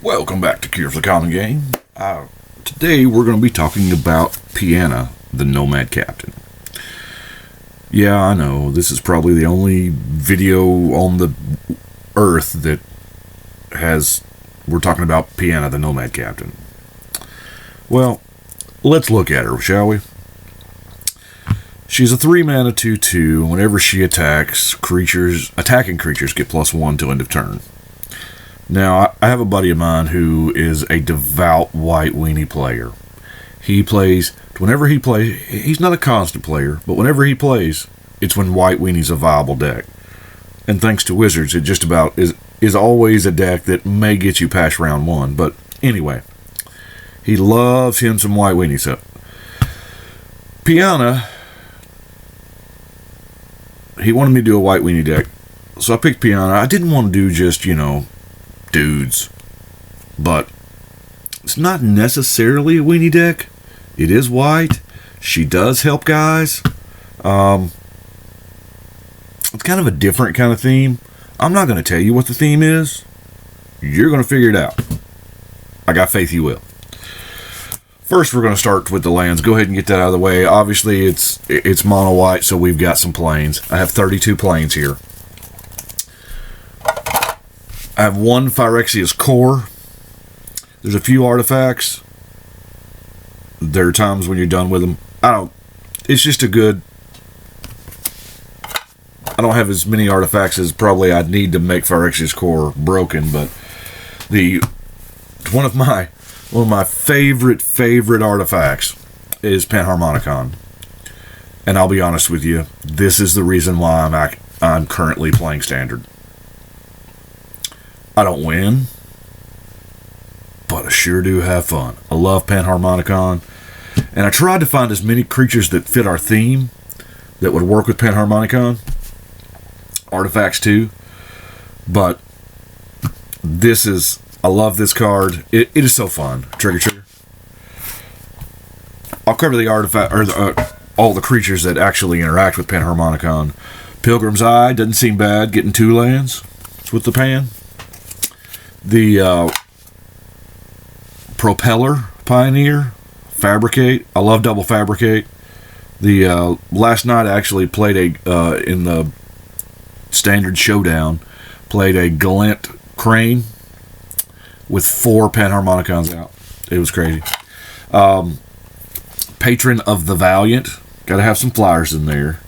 Welcome back to Cure for the Common Game. Today we're going to be talking about Pianna, the Nomad Captain. Yeah, I know, this is probably the only video on the earth that we're talking about Pianna, the Nomad Captain. Well, let's look at her, shall we? She's a 3-mana 2/2. Whenever she attacks, attacking creatures get +1 till end of turn. Now, I have a buddy of mine who is a devout White Weenie player. Whenever he plays, he's not a constant player, but whenever he plays, it's when White Weenie's a viable deck. And thanks to Wizards, it just about is always a deck that may get you past round 1. But anyway, he loves him some White Weenie. So, Pianna, he wanted me to do a White Weenie deck. So I picked Pianna. I didn't want to do just, dudes. But it's not necessarily a weenie deck. It is white. She does help guys. It's kind of a different kind of theme. I'm not going to tell you what the theme is. You're going to figure it out. I got faith you will. First, we're going to start with the lands. Go ahead and get that out of the way. Obviously, it's mono white, so we've got some plains. I have 32 plains here. I have one Phyrexia's Core. There's a few artifacts. There are times when you're done with them. It's just a good... I don't have as many artifacts as probably I'd need to make Phyrexia's Core broken, but one of my favorite artifacts is Panharmonicon. And I'll be honest with you, this is the reason why I'm currently playing Standard. I don't win, but I sure do have fun. I love Panharmonicon, and I tried to find as many creatures that fit our theme that would work with Panharmonicon. Artifacts too, but I love this card. It is so fun. Trigger. I'll cover the artifact or all the creatures that actually interact with Panharmonicon. Pilgrim's Eye doesn't seem bad. Getting 2 lands with the Pan. The Propeller Pioneer, Fabricate. I love double Fabricate. The last night I actually played in the Standard Showdown, played a Glint Crane with 4 Panharmonicons out. It was crazy. Patron of the Valiant. Got to have some flyers in there.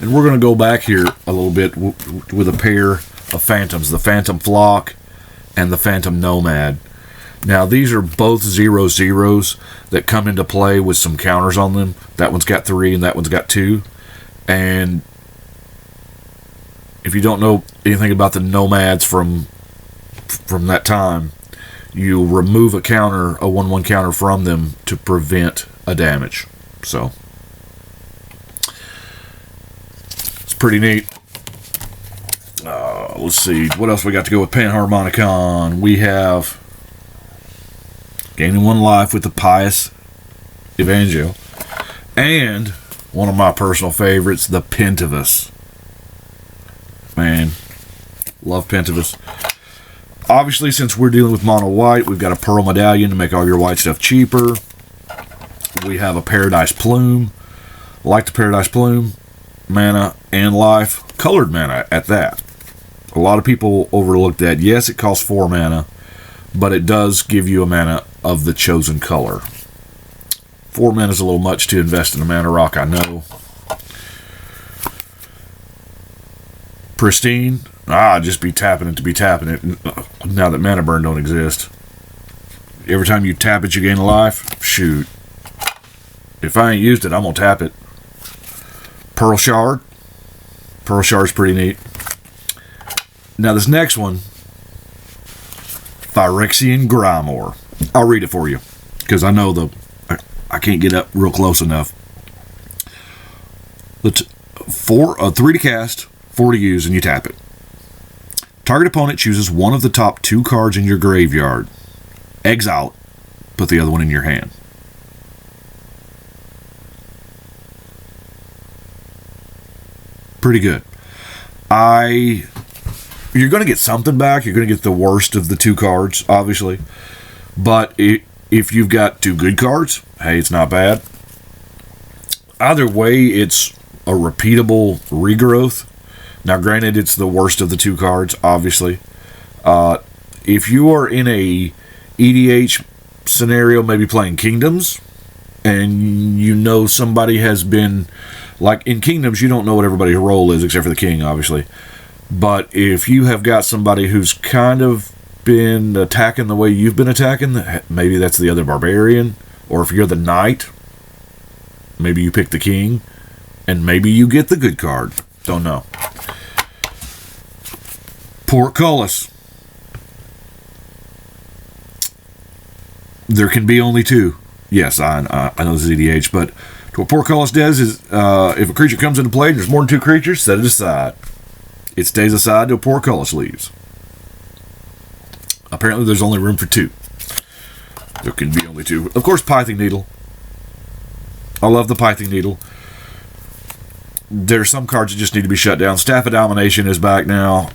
And we're going to go back here a little bit with a pair of Phantoms. The Phantom Flock and the Phantom Nomad. Now, these are both 0/0s that come into play with some counters on them. That one's got 3 and that one's got 2. And if you don't know anything about the Nomads from that time, you remove a 1/1 counter from them to prevent a damage. So, it's pretty neat. Let's see, what else we got to go with Panharmonicon? We have gaining 1 life with the Pious Evangel, and one of my personal favorites, the Pentivus. Man, love Pentivus. Obviously, since we're dealing with mono white, we've got a Pearl Medallion to make all your white stuff cheaper. We have a Paradise Plume. Like the Paradise Plume, mana and life, colored mana at that. A lot of people overlook that. Yes, it costs 4 mana, but it does give you a mana of the chosen color. 4 mana is a little much to invest in a mana rock, I know. Pristine. Just be tapping it to be tapping it. Now that Mana Burn don't exist. Every time you tap it, you gain a life. Shoot. If I ain't used it, I'm going to tap it. Pearl Shard. Pearl Shard's pretty neat. Now this next one, Phyrexian Grimoire. I'll read it for you, because I know I can't get up real close enough. 3 to cast, 4 to use, and you tap it. Target opponent chooses one of the top 2 cards in your graveyard. Exile it. Put the other one in your hand. Pretty good. I You're going to get something back. You're going to get the worst of the two cards, obviously. But if you've got two good cards, hey, it's not bad. Either way, it's a repeatable regrowth. Now, granted, it's the worst of the two cards, obviously. If you are in a EDH scenario, maybe playing Kingdoms, and you know somebody has been, like in Kingdoms, you don't know what everybody's role is except for the king, obviously. But if you have got somebody who's kind of been attacking the way you've been attacking, maybe that's the other barbarian, or if you're the knight, maybe you pick the king, and maybe you get the good card. Don't know. Portcullis. There can be only two. Yes, I know this is EDH, but what Portcullis does is, if a creature comes into play and there's more than two creatures, set it aside. It stays aside till Portcullis leaves. Apparently there's only room for two. There can be only two. Of course, Pithing Needle. I love the Pithing Needle. There's some cards that just need to be shut down. Staff of Domination is back now.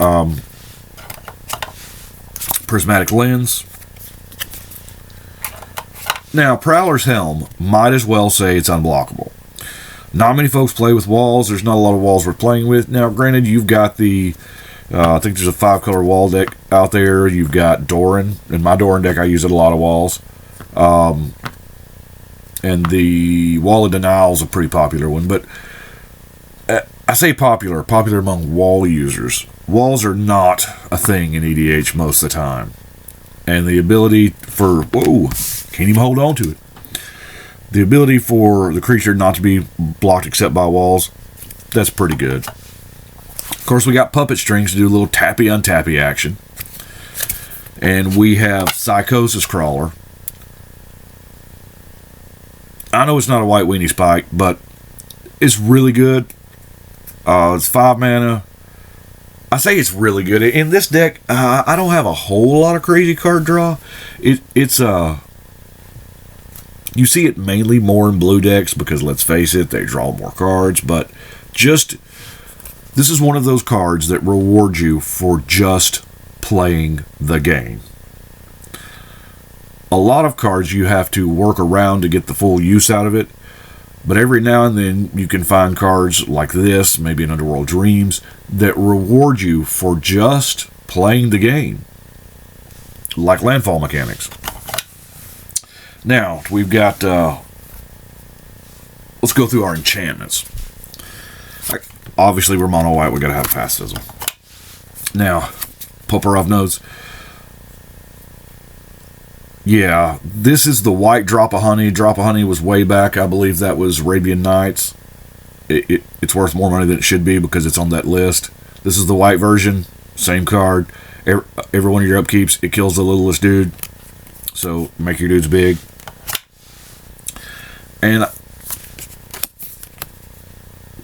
Prismatic Lens. Now, Prowler's Helm might as well say it's unblockable. Not many folks play with walls. There's not a lot of walls we're playing with. Now, granted, you've got the, I think there's a 5-color wall deck out there. You've got Doran. In my Doran deck, I use it a lot of walls. And the Wall of Denial is a pretty popular one. But I say popular among wall users. Walls are not a thing in EDH most of the time. And the ability for, whoa, can't even hold on to it. The ability for the creature not to be blocked except by walls, that's pretty good. Of course, we got Puppet Strings to do a little tappy-untappy action. And we have Psychosis Crawler. I know it's not a white weenie spike, but it's really good. It's 5 mana. I say it's really good. In this deck, I don't have a whole lot of crazy card draw. It's you see it mainly more in blue decks because, let's face it, they draw more cards. But this is one of those cards that rewards you for just playing the game. A lot of cards you have to work around to get the full use out of it. But every now and then you can find cards like this, maybe in Underworld Dreams, that reward you for just playing the game. Like Landfall Mechanics. Now, we've got, let's go through our enchantments. Obviously, we're mono white, we gotta have pacifism. Now, Poparov notes, yeah, this is the white Drop of Honey. Drop of Honey was way back. I believe that was Arabian Nights. It's worth more money than it should be because it's on that list. This is the white version. Same card. Every one of your upkeeps, it kills the littlest dude. So, make your dudes big. And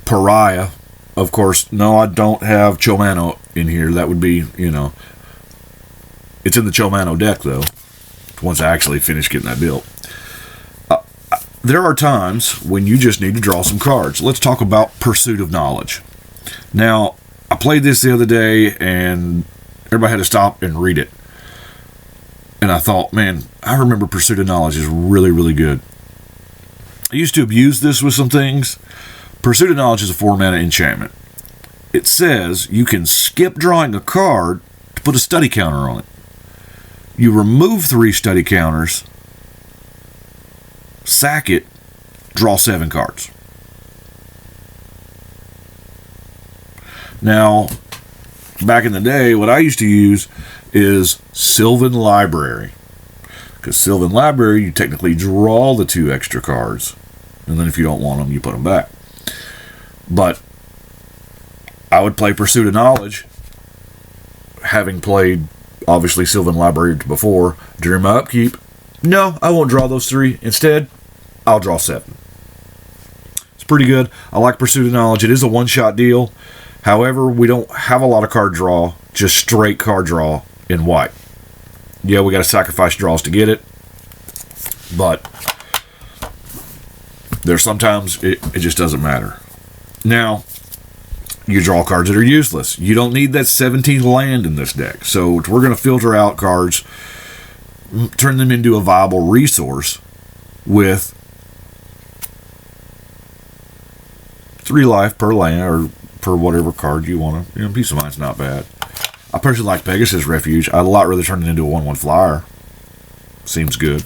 Pariah, of course. No, I don't have Chomano in here. That would be, it's in the Chomano deck, though. Once I actually finish getting that built. There are times when you just need to draw some cards. Let's talk about Pursuit of Knowledge. Now, I played this the other day, and everybody had to stop and read it. And I thought, man, I remember Pursuit of Knowledge is really, really good. I used to abuse this with some things. Pursuit of Knowledge is a 4-mana enchantment. It says you can skip drawing a card to put a study counter on it. You remove 3 study counters, sack it, draw 7 cards. Now, back in the day, what I used to use is Sylvan Library. Because Sylvan Library, you technically draw the 2 extra cards. And then if you don't want them, you put them back. But I would play Pursuit of Knowledge, having played obviously Sylvan Library before. During my upkeep, no, I won't draw those 3. Instead, I'll draw 7. It's pretty good. I like Pursuit of Knowledge. It is a one-shot deal. However, we don't have a lot of card draw, just straight card draw in white. Yeah, we got to sacrifice draws to get it, but there's sometimes it just doesn't matter. Now, you draw cards that are useless. You don't need that 17th land in this deck. So we're going to filter out cards, turn them into a viable resource with 3 life per land or per whatever card you want to. Peace of Mind's not bad. I personally like Pegasus Refuge. I'd a lot rather turn it into a 1/1 flyer. Seems good.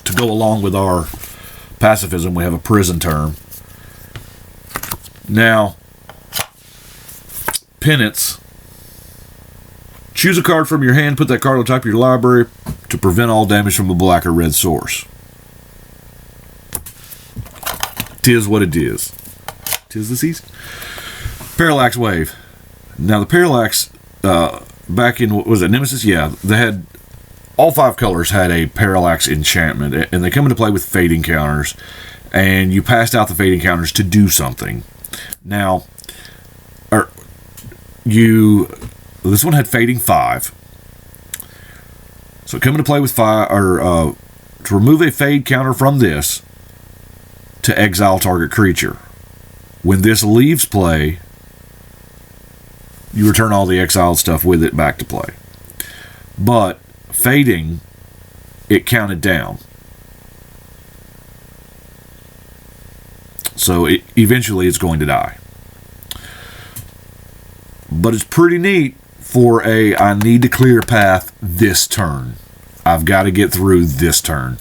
To go along with our pacifism, we have a prison term. Now, Penance. Choose a card from your hand, put that card on top of your library to prevent all damage from a black or red source. Tis what it is. Tis the season. Parallax Wave. Now, the Parallax, back in, what was it, Nemesis? Yeah, they had, all 5 colors had a Parallax enchantment, and they come into play with fading counters, and you passed out the fading counters to do something. Now, this one had fading 5. So come into play with 5, or to remove a fade counter from this, to exile target creature. When this leaves play, you return all the exiled stuff with it back to play. But fading, it counted down. So eventually it's going to die. But it's pretty neat for I need to clear a path this turn. I've got to get through this turn.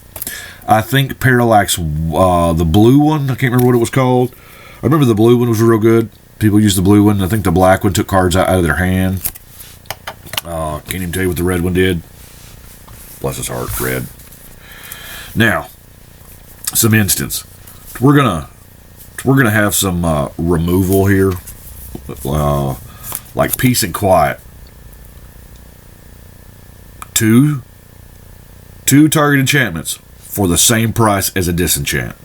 I think Parallax, the blue one, I can't remember what it was called. I remember the blue one was real good. People used the blue one. I think the black one took cards out of their hand. Can't even tell you what the red one did. Bless his heart, red. Now, some instance. We're gonna have some removal here, like Peace and Quiet. Two target enchantments for the same price as a disenchant.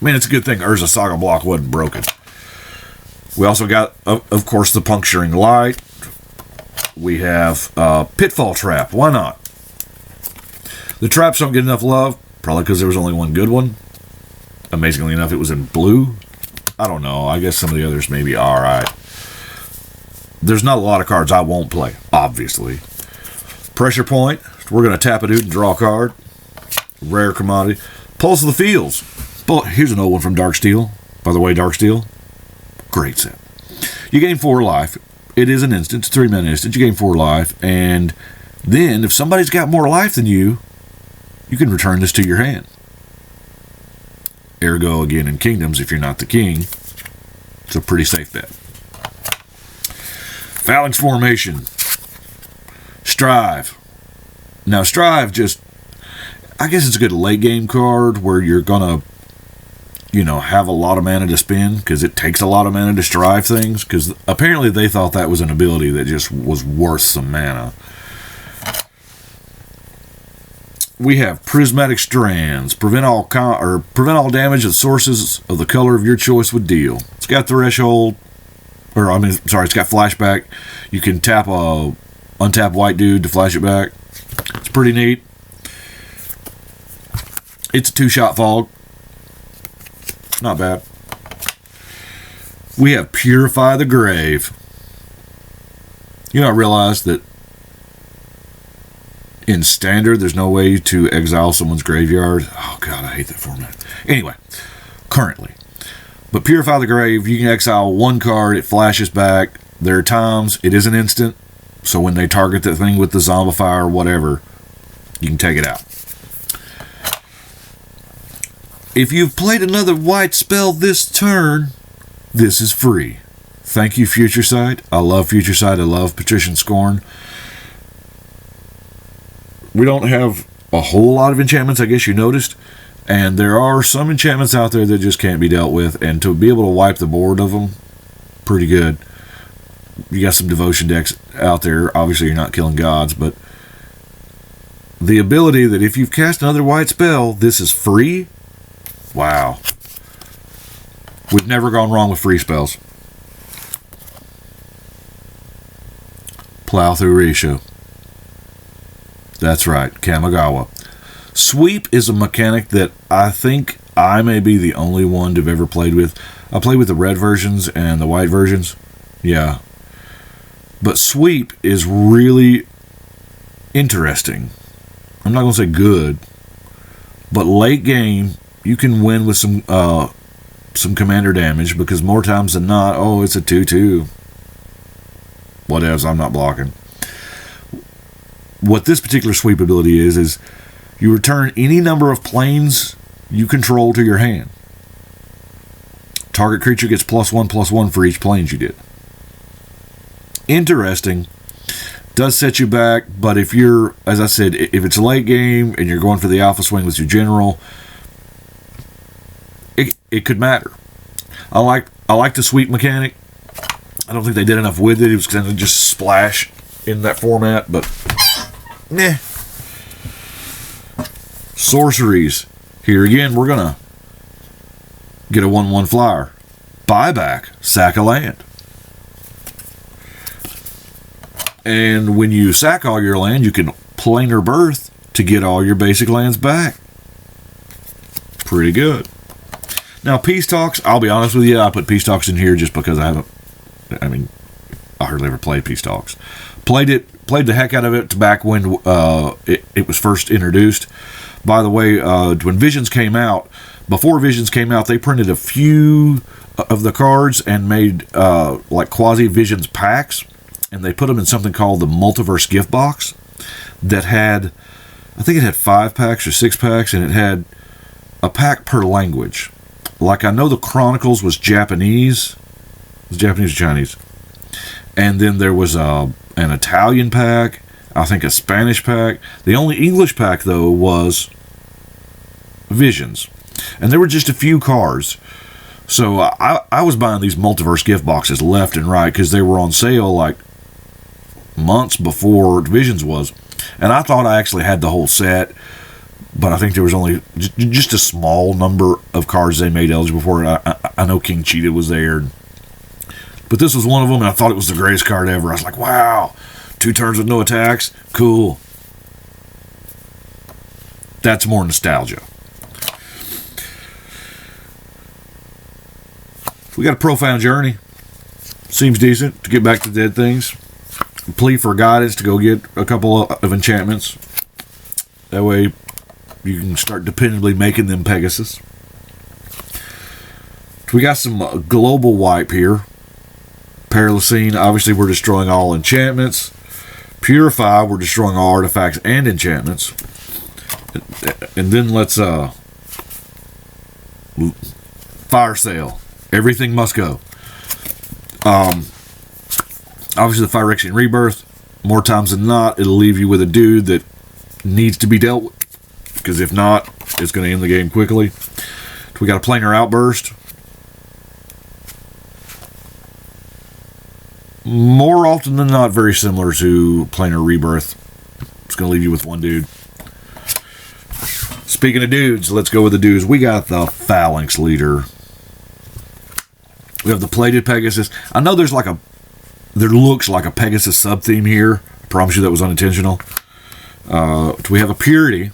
I mean, it's a good thing Urza Saga block wasn't broken. We also got, of course, the Puncturing Light. We have Pitfall Trap. Why not? The traps don't get enough love, probably because there was only one good one. Amazingly enough, it was in blue. I don't know. I guess some of the others may be alright. There's not a lot of cards I won't play, obviously. Pressure Point. We're going to tap a dude and draw a card. Rare commodity. Pulse of the Fields. Here's an old one from Darksteel. By the way, Darksteel, great set. You gain 4 life. It is an instant. It's a 3-mana instant. You gain 4 life. And then, if somebody's got more life than you, you can return this to your hand. Ergo, again, in Kingdoms, if you're not the king, it's a pretty safe bet. Phalanx Formation. Strive. Now, Strive just, I guess it's a good late game card where you're going to, have a lot of mana to spend, because it takes a lot of mana to strive things, because apparently they thought that was an ability that just was worth some mana. We have Prismatic Strands. Prevent all damage that sources of the color of your choice would deal. It's got Threshold, it's got Flashback. You can untap white dude to flash it back. It's pretty neat. It's a 2-shot fog. Not bad. We have Purify the Grave. I realized that in Standard, there's no way to exile someone's graveyard. Oh, God, I hate that format. Anyway, currently. But Purify the Grave, you can exile 1 card, it flashes back. There are times it is an instant, so when they target that thing with the Zombify or whatever, you can take it out. If you've played another white spell this turn, this is free. Thank you, Future Sight. I love Future Sight. I love Patrician Scorn. We don't have a whole lot of enchantments, I guess you noticed. And there are some enchantments out there that just can't be dealt with. And to be able to wipe the board of them, pretty good. You got some devotion decks out there. Obviously, you're not killing gods, but the ability that if you've cast another white spell, this is free. Wow. We've never gone wrong with free spells. Plow Through Risha. That's right, Kamigawa. Sweep is a mechanic that I think I may be the only one to have ever played with. I played with the red versions and the white versions. Yeah. But sweep is really interesting. I'm not going to say good, but late game, you can win with some commander damage, because more times than not, oh, it's a 2-2. Whatevs, I'm not blocking. What this particular sweep ability is you return any number of planes you control to your hand. Target creature gets +1/+1 for each planes you did. Interesting. Does set you back, but if you're, as I said, if it's a late game and you're going for the alpha swing with your general, it could matter. I like the sweep mechanic. I don't think they did enough with it. It was kind of just splash in that format, but meh. Sorceries. Here again, we're gonna get a 1/1 flyer. Buyback. Sack a land. And when you sack all your land, you can planar birth to get all your basic lands back. Pretty good. Now, Peace Talks, I'll be honest with you, I put Peace Talks in here just because I hardly ever played Peace Talks. Played the heck out of it back when it was first introduced. By the way, when Visions came out, before Visions came out, they printed a few of the cards and made like quasi-Visions packs, and they put them in something called the Multiverse Gift Box that had, I think it had 5 packs or 6 packs, and it had a pack per language. Like, I know the Chronicles was Japanese. It was Japanese or Chinese. And then there was an Italian pack, I think a Spanish pack. The only English pack, though, was Visions. And there were just a few cards. So I was buying these Multiverse gift boxes left and right because they were on sale like months before Visions was. And I thought I actually had the whole set, but I think there was only just a small number of cards they made eligible for it. I know King Cheetah was there, but this was one of them, and I thought it was the greatest card ever. I was like, wow, 2 turns with no attacks? Cool. That's more nostalgia. We got a Profound Journey. Seems decent to get back to dead things. Plea for guidance to go get a couple of enchantments. That way you can start dependably making them Pegasus. We got some global wipe here. Paralysine, obviously we're destroying all enchantments. Purify, we're destroying all artifacts and enchantments. And then let's fire sale. Everything must go. Obviously the Phyrexian Rebirth, more times than not, it'll leave you with a dude that needs to be dealt with. Because if not, it's going to end the game quickly. We got a Planar Outburst. More often than not, very similar to Planar Rebirth. It's going to leave you with one dude. Speaking of dudes, let's go with the dudes. We got the Phalanx Leader. We have the Plated Pegasus. I know there looks like a Pegasus sub-theme here. I promise you that was unintentional. We have a Purity.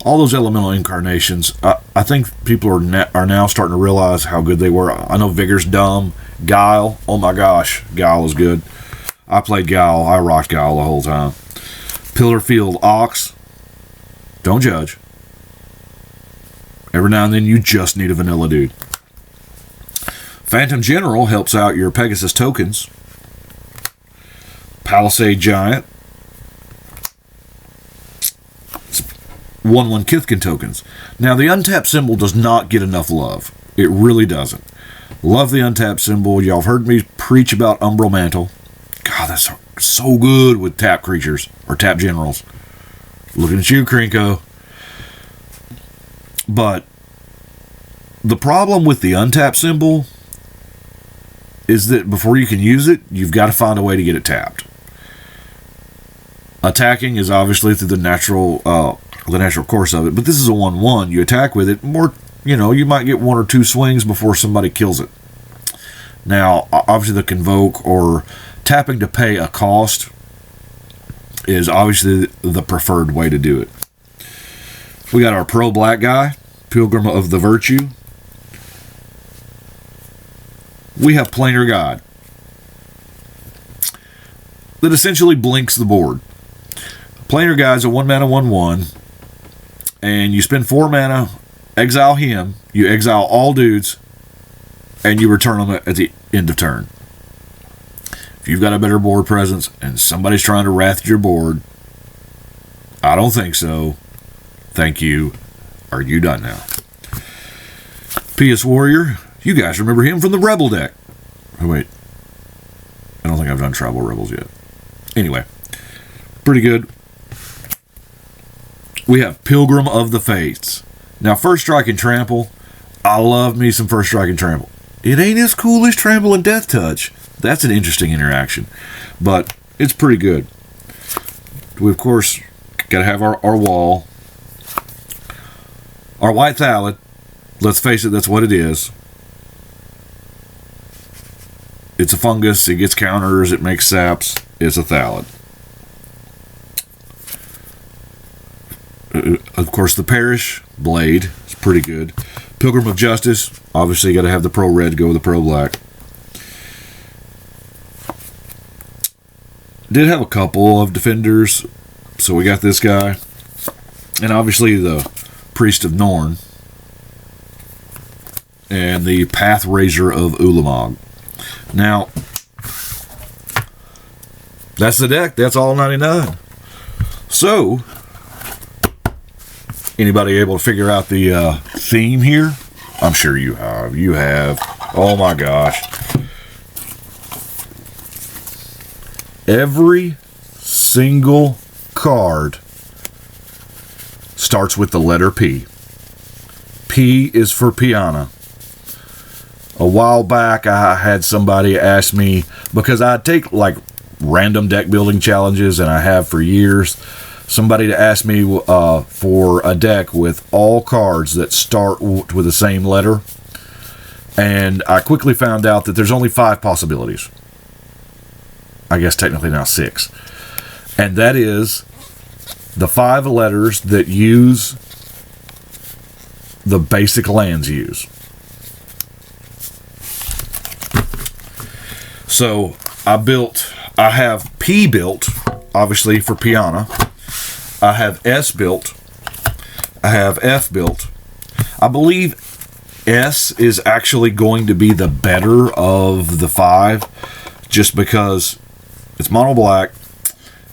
All those elemental incarnations, I think people are now starting to realize how good they were. I know Vigor's dumb. Guile, oh my gosh, Guile is good. I played Guile. I rocked Guile the whole time. Pillarfield Ox. Don't judge. Every now and then you just need a vanilla dude. Phantom General helps out your Pegasus tokens. Palisade Giant. 1/1 Kithkin tokens. Now, the untapped symbol does not get enough love. It really doesn't. Love the untapped symbol. Y'all have heard me preach about Umbral Mantle. God, that's so good with tap creatures or tap generals. Looking at you, Krinko. But the problem with the untapped symbol is that before you can use it, you've got to find a way to get it tapped. Attacking is obviously through the natural course of it, but this is a 1/1. You attack with it more, you might get 1 or 2 swings before somebody kills it. Now, obviously the Convoke or tapping to pay a cost is obviously the preferred way to do it. We got our Pro Black guy. Pilgrim of the Virtue. We have Planar God. That essentially blinks the board. Planar God's a 1-mana 1/1. And you spend 4 mana, exile him, you exile all dudes, and you return them at the end of turn. If you've got a better board presence and somebody's trying to wrath your board, I don't think so. Thank you. Are you done now? Pious Warrior. You guys remember him from the Rebel deck. Oh, wait. I don't think I've done Tribal Rebels yet. Anyway. Pretty good. We have Pilgrim of the Fates. Now, First Strike and Trample. I love me some First Strike and Trample. It ain't as cool as Trample and Death Touch. That's an interesting interaction. But it's pretty good. We, of course, got to have our wall. Our White Thallid. Let's face it, that's what it is. It's a fungus. It gets counters. It makes saps. It's a Thallid. Of course, the Parish Blade is pretty good. Pilgrim of Justice. Obviously, you got to have the Pro Red go with the Pro Black. Did have a couple of defenders, so we got this guy, and obviously the Priest of Norn and the Path Raiser of Ulamog. Now, that's the deck. That's all 99. So, anybody able to figure out the theme here? I'm sure you have. You have. Oh my gosh. Every single card starts with the letter P. P is for Pianna. A while back, I had somebody ask me, because I take like random deck building challenges, and I have for years, somebody to ask me for a deck with all cards that start with the same letter. And I quickly found out that there's only 5 possibilities. I guess technically now 6. And that is the 5 letters that use the basic lands use. So I have P built, obviously for Pianna. I have S built. I have F built. I believe S is actually going to be the better of the 5, just because it's mono black,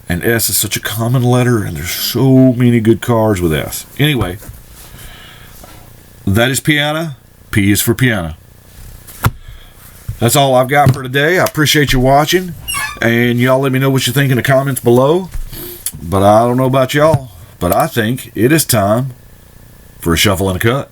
and S is such a common letter, and there's so many good cards with S. Anyway, that is Pianna. P is for Pianna. That's all I've got for today. I appreciate you watching, and y'all let me know what you think in the comments below. But I don't know about y'all, but I think it is time for a shuffle and a cut.